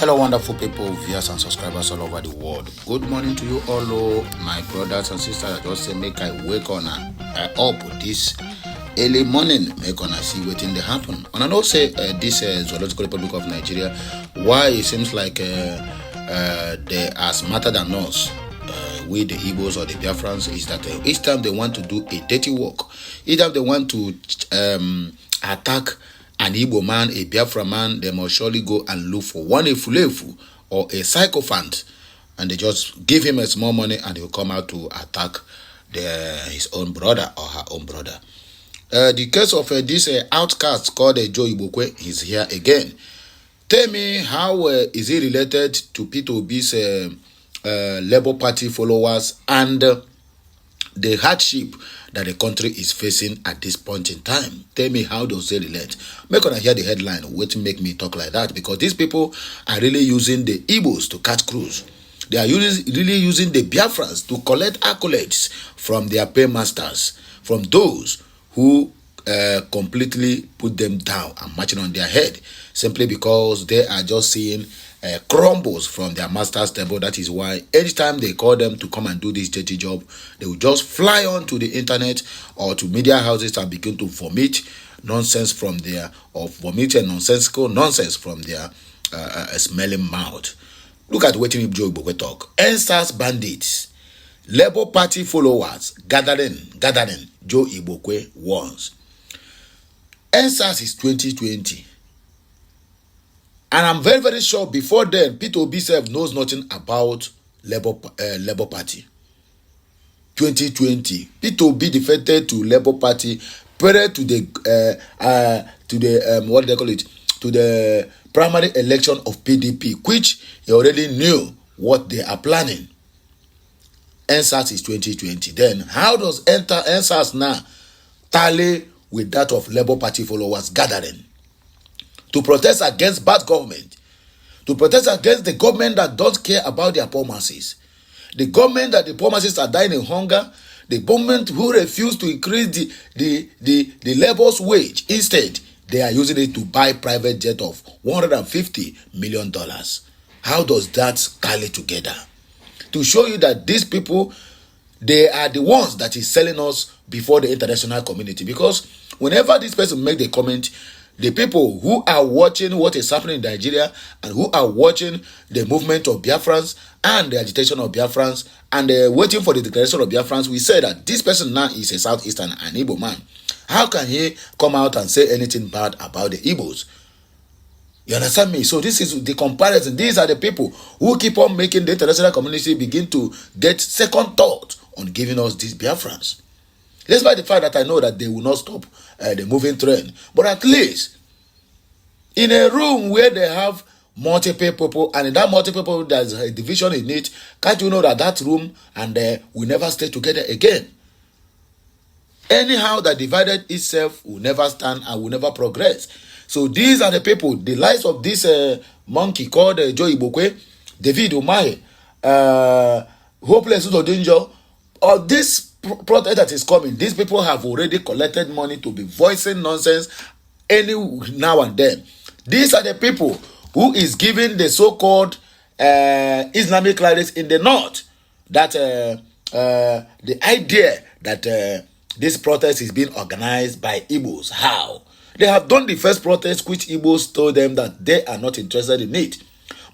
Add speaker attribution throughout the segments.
Speaker 1: Hello, wonderful people, viewers and subscribers all over the world. Good morning to you all, my brothers and sisters. I just say make I wake on up this early morning, make on see wetin dey happen. And I know say this Zoological Republic of Nigeria, why it seems like they are smarter than us. We the Igbos or the Biafrans is that each time they want to do a dirty work, each time they want to attack an Igbo man, a Biafra man, they must surely go and look for one efulefu or a sycophant, and they just give him a small money and he'll come out to attack his own brother or her own brother. The case of this outcast called Joe Ibokwe is here again. Tell me, how is he related to P2B's Labour Party followers and the hardship that the country is facing at this point in time? Tell me, how does they relate? Make when I hear the headline, wait to make me talk like that, because these people are really using the Igbos to catch crews. They are really using the Biafrans to collect accolades from their paymasters, from those who completely put them down and marching on their head, simply because they are just seeing crumbles from their master's table. That is why anytime they call them to come and do this dirty job, they will just fly onto the internet or to media houses and begin to vomit nonsense from their, or vomit and nonsensical nonsense from their smelling mouth. Look at what Joe Ibokwe talk. NSAS bandits, Labour Party followers gathering. Joe Ibokwe warns. NSAS is 2020. And I'm very, very sure before then, P2B self knows nothing about Labour Party. 2020, P2B defected to Labour Party prior to the what do they call it? To the primary election of PDP, which he already knew what they are planning. NSAS is 2020. Then how does NSAS now tally with that of Labour Party followers gathering to protest against bad government, to protest against the government that don't care about their poor masses, the government that the poor masses are dying in hunger, the government who refuse to increase the labor's wage? Instead, they are using it to buy private jet of $150 million. How does that tally together? To show you that these people, they are the ones that is selling us before the international community. Because whenever this person make the comment, the people who are watching what is happening in Nigeria and who are watching the movement of Biafrans and the agitation of Biafrans and waiting for the declaration of Biafrans, we say that this person now is a Southeastern and Igbo man. How can he come out and say anything bad about the Igbos? You understand me? So this is the comparison. These are the people who keep on making the international community begin to get second thought on giving us these Biafrans. Despite the fact that I know that they will not stop the moving train. But at least, in a room where they have multiple people, and in that multiple people there's a division in it, can't you know that that room and will never stay together again? Anyhow that divided itself will never stand and will never progress. So these are the people, the lives of this monkey called Joe Ibokwe, David Umahi, Hopeless Udodinjo, or this protest that is coming. These people have already collected money to be voicing nonsense any now and then. These are the people who is giving the so-called Islamic clerics in the north that the idea that this protest is being organized by Igbos. How? They have done the first protest, which Igbos told them that they are not interested in it.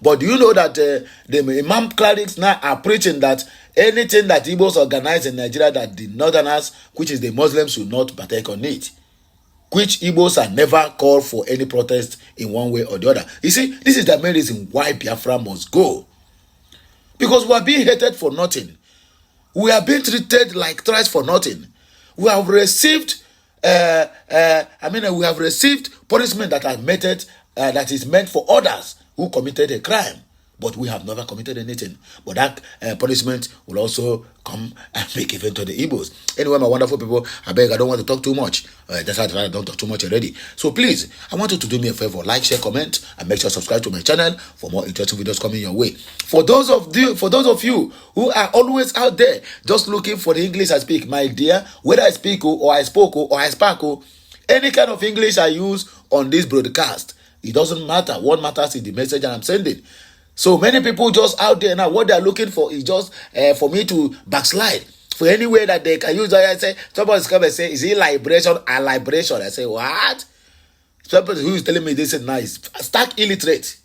Speaker 1: But do you know that the Imam clerics now are preaching that anything that Igbos organize in Nigeria, that the northerners, which is the Muslims, should not partake on it? Which Igbos are never called for any protest in one way or the other. You see, this is the main reason why Biafra must go. Because we are being hated for nothing. We are being treated like trash for nothing. We have received, we have received punishment that that is meant for others who committed a crime, but we have never committed anything. But that punishment will also come and be given to the Igbos. Anyway, my wonderful people, I beg, I don't want to talk too much. That's why I don't talk too much already. So please, I want you to do me a favor, like, share, comment, and make sure to subscribe to my channel for more interesting videos coming your way. For those of you who are always out there just looking for the English I speak, my dear, whether I speak or I spoke or I spark, any kind of English I use on this broadcast, It doesn't matter. What matters is the message that I'm sending. So many people just out there now, what they're looking for is just for me to backslide. For any way that they can use that. I say, somebody's come and say, is it liberation and liberation? I say, what? Somebody who is telling me this is nice. Stark illiterate.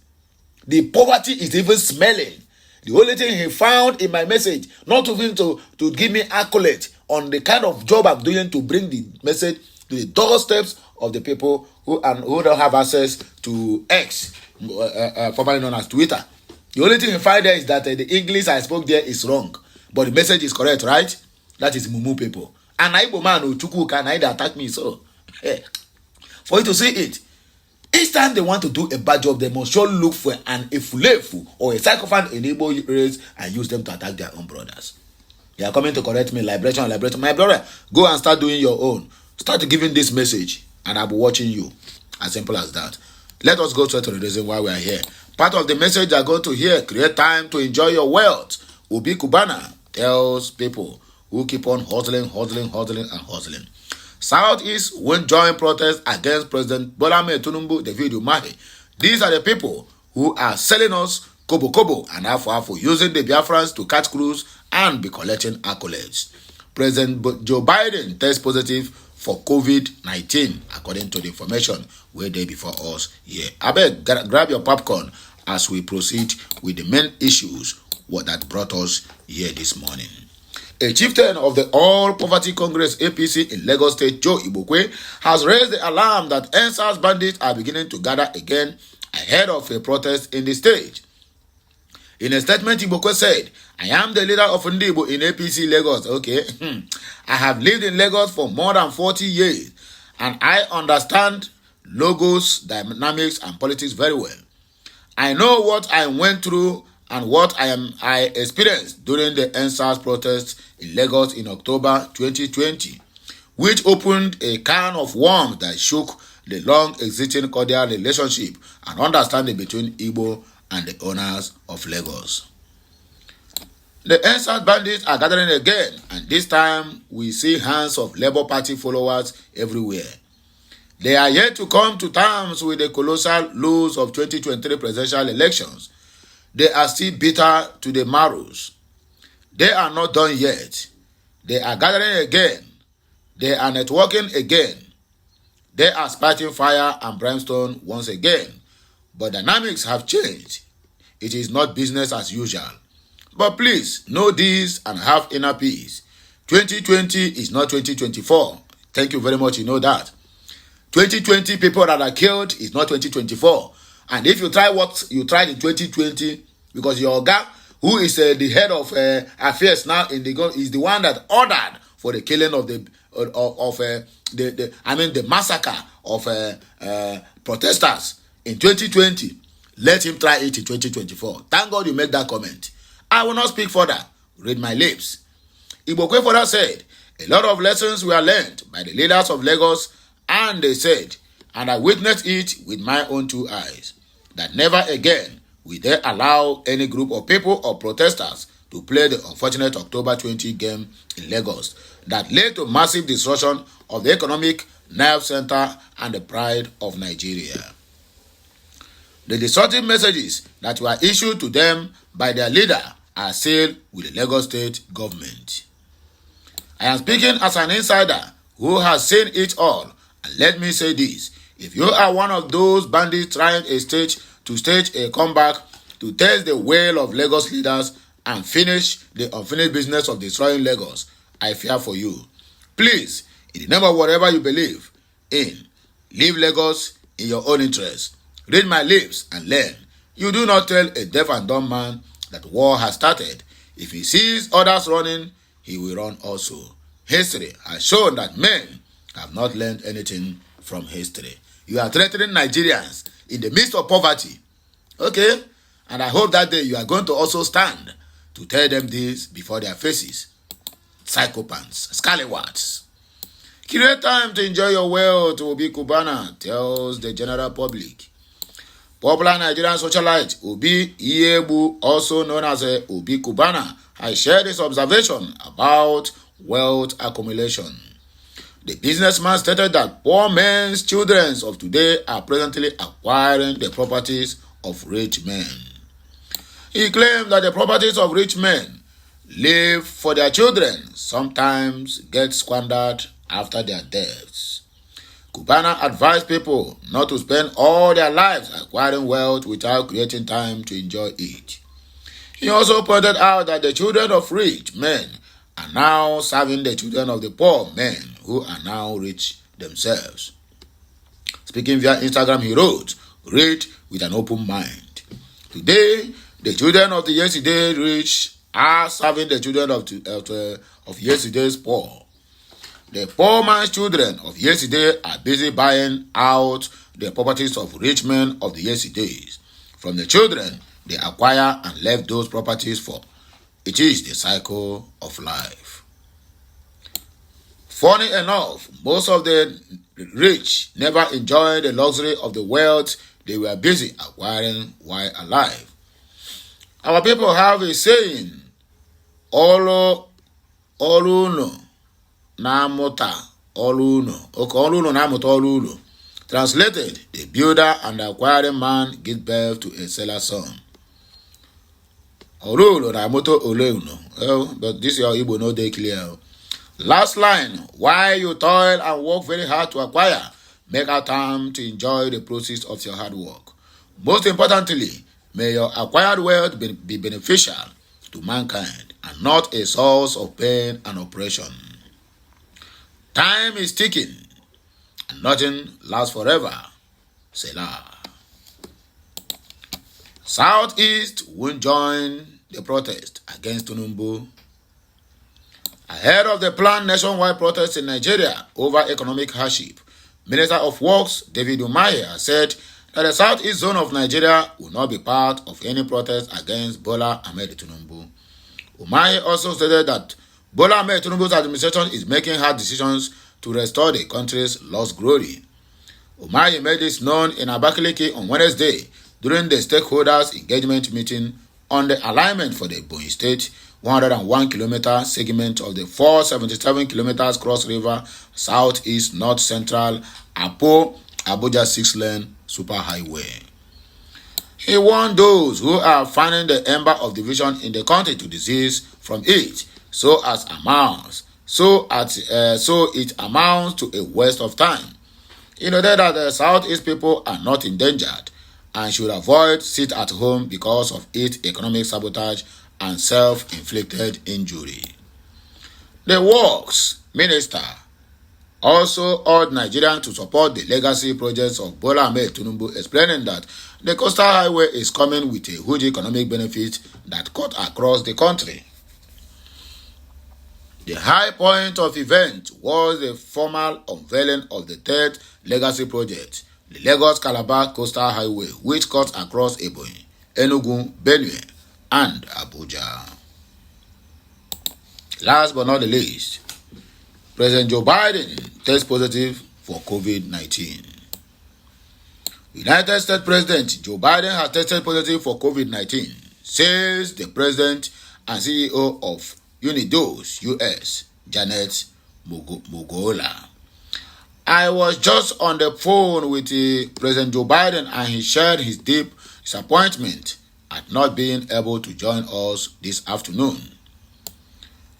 Speaker 1: The poverty is even smelling. The only thing he found in my message, not even to give me accolade on the kind of job I'm doing to bring the message to the doorsteps of the people who don't have access to X, formerly known as Twitter. The only thing he found there is that the English I spoke there is wrong, but the message is correct, right? That is Mumu people. And Igbo man who can either attack me, so for you to see it. Each time they want to do a bad job, they must sure look for an efulefu or a psychopath in Igbo race and use them to attack their own brothers. They are coming to correct me, liberation. My brother, go and start doing your own. Start giving this message, and I'll be watching you. As simple as that. Let us go straight to the reason why we are here. Part of the message you are going to hear, create time to enjoy your wealth. Ubi Kubana tells people who keep on hustling. Southeast won't join protests against President Bola Ahmed Tinubu, David Umahi. These are the people who are selling us kobo and afo using the Biafrans to catch crews and be collecting accolades. President Joe Biden tests positive for COVID-19, according to the information way day before us here. I beg, grab your popcorn as we proceed with the main issues that brought us here this morning. A chieftain of the All Poverty Congress APC in Lagos State, Joe Ibokwe, has raised the alarm that NSAS bandits are beginning to gather again ahead of a protest in the state. In a statement, Ibokwe said, I am the leader of Ndibo in APC Lagos. Okay. I have lived in Lagos for more than 40 years and I understand logos, dynamics, and politics very well. I know what I went through and what I experienced during the NSAS protests in Lagos in October 2020, which opened a can of worms that shook the long-existing cordial relationship and understanding between Igbo and the owners of Lagos. The NSAS bandits are gathering again, and this time we see hands of Labour Party followers everywhere. They are yet to come to terms with the colossal loss of 2023 presidential elections. They are still bitter to the marrows. They are not done yet. They are gathering again. They are networking again. They are sparking fire and brimstone once again. But dynamics have changed. It is not business as usual. But please, know this and have inner peace. 2020 is not 2024. Thank you very much, you know that. 2020 people that are killed is not 2024. And if you try what you tried in 2020, because your guy, who is the head of affairs now in the is the one that ordered for the killing of the massacre of protesters in 2020, let him try it in 2024. Thank God you make that comment. I will not speak further. Read my lips. Ibokwe further said, a lot of lessons were learned by the leaders of Lagos, and they said, and I witnessed it with my own two eyes, that never again will they allow any group of people or protesters to play the unfortunate October 20 game in Lagos that led to massive destruction of the economic nerve center and the pride of Nigeria. The destructive messages that were issued to them by their leader are sealed with the Lagos State government. I am speaking as an insider who has seen it all, and let me say this. If you are one of those bandits trying to stage a comeback to test the will of Lagos leaders and finish the unfinished business of destroying Lagos, I fear for you. Please, in the name of whatever you believe in, leave Lagos in your own interest. Read my lips and learn. You do not tell a deaf and dumb man that war has started. If he sees others running, he will run also. History has shown that men have not learned anything from history. You are threatening Nigerians in the midst of poverty. Okay? And I hope that day you are going to also stand to tell them this before their faces. Psychopaths, scallywags. Create time to enjoy your wealth, Obi Kubana tells the general public. Popular Nigerian socialite Obi Iebu, also known as Obi Kubana, has shared his observation about wealth accumulation. The businessman stated that poor men's children of today are presently acquiring the properties of rich men. He claimed that the properties of rich men leave for their children sometimes get squandered after their deaths. Cubana advised people not to spend all their lives acquiring wealth without creating time to enjoy it. He also pointed out that the children of rich men are now serving the children of the poor men who are now rich themselves. Speaking via Instagram, he wrote, "Read with an open mind. Today, the children of the yesterday rich are serving the children of yesterday's poor. The poor man's children of yesterday are busy buying out the properties of rich men of the yesterdays. From the children, they acquire and left those properties for. It is the cycle of life." Funny enough, most of the rich never enjoyed the luxury of the wealth they were busy acquiring while alive. Our people have a saying, "Olu no namuta olu no." Okay, olu no namuta olu. Translated, the builder and the acquiring man give birth to a seller's son. Olu na moto olu no. But this your Igbo no dey clear. Last line, while you toil and work very hard to acquire, make out time to enjoy the proceeds of your hard work. Most importantly, may your acquired wealth be beneficial to mankind and not a source of pain and oppression. Time is ticking and nothing lasts forever. Selah. Southeast won't join the protest against Tinubu. Ahead of the planned nationwide protest in Nigeria over economic hardship, Minister of Works David Umahi said that the southeast zone of Nigeria will not be part of any protest against Bola Ahmed Tinubu. Umahi also stated that Bola Ahmed Tinubu's administration is making hard decisions to restore the country's lost glory. Umahi made this known in Abakaliki on Wednesday during the stakeholders' engagement meeting on the alignment for the Ebonyi State 101-kilometer segment of the 477 kilometers cross river southeast north central Apo Abuja 6-lane superhighway. He warned those who are fanning the ember of division in the country to desist from it, so it amounts to a waste of time. He noted that the southeast people are not endangered and should avoid sit at home because of its economic sabotage and self-inflicted injury. The Works Minister also urged Nigerians to support the legacy projects of Bola Ahmed Tinubu, explaining that the coastal highway is coming with a huge economic benefit that cut across the country. The high point of the event was the formal unveiling of the third legacy project, the Lagos-Calabar Coastal Highway, which cuts across Ebonyi, Enugu, Benue, and Abuja. Last but not the least, President Joe Biden tests positive for COVID-19. United States President Joe Biden has tested positive for COVID-19, says the President and CEO of Unidos US, Janet Mugola. "I was just on the phone with President Joe Biden and he shared his deep disappointment at not being able to join us this afternoon.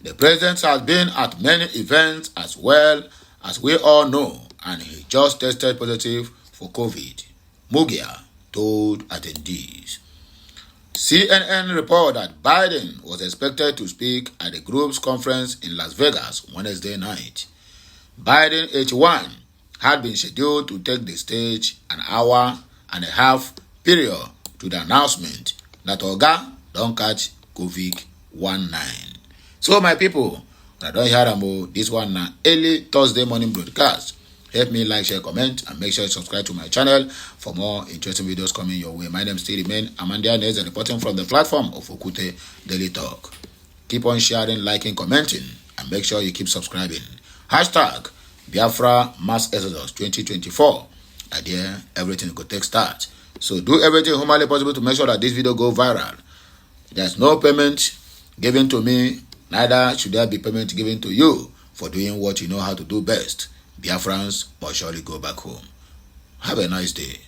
Speaker 1: The president has been at many events as well as we all know, and he just tested positive for COVID," Mugia told attendees. CNN reported that Biden was expected to speak at the group's conference in Las Vegas Wednesday night. Biden H1 had been scheduled to take the stage an hour and a half period to the announcement that Oga don't catch COVID-19. So my people, I don't hear about this one now. Early Thursday morning broadcast. Help me like, share, comment, and make sure you subscribe to my channel for more interesting videos coming your way. My name still remains Amanda Nez, reporting from the platform of Okute Daily Talk. Keep on sharing, liking, commenting, and make sure you keep subscribing. Hashtag Biafra Mass Exodus 2024. Idea everything could take start. So do everything humanly possible to make sure that this video go viral. There's no payment given to me, neither should there be payment given to you for doing what you know how to do best. Biafrans must surely go back home. Have a nice day.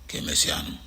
Speaker 1: Kemesiano.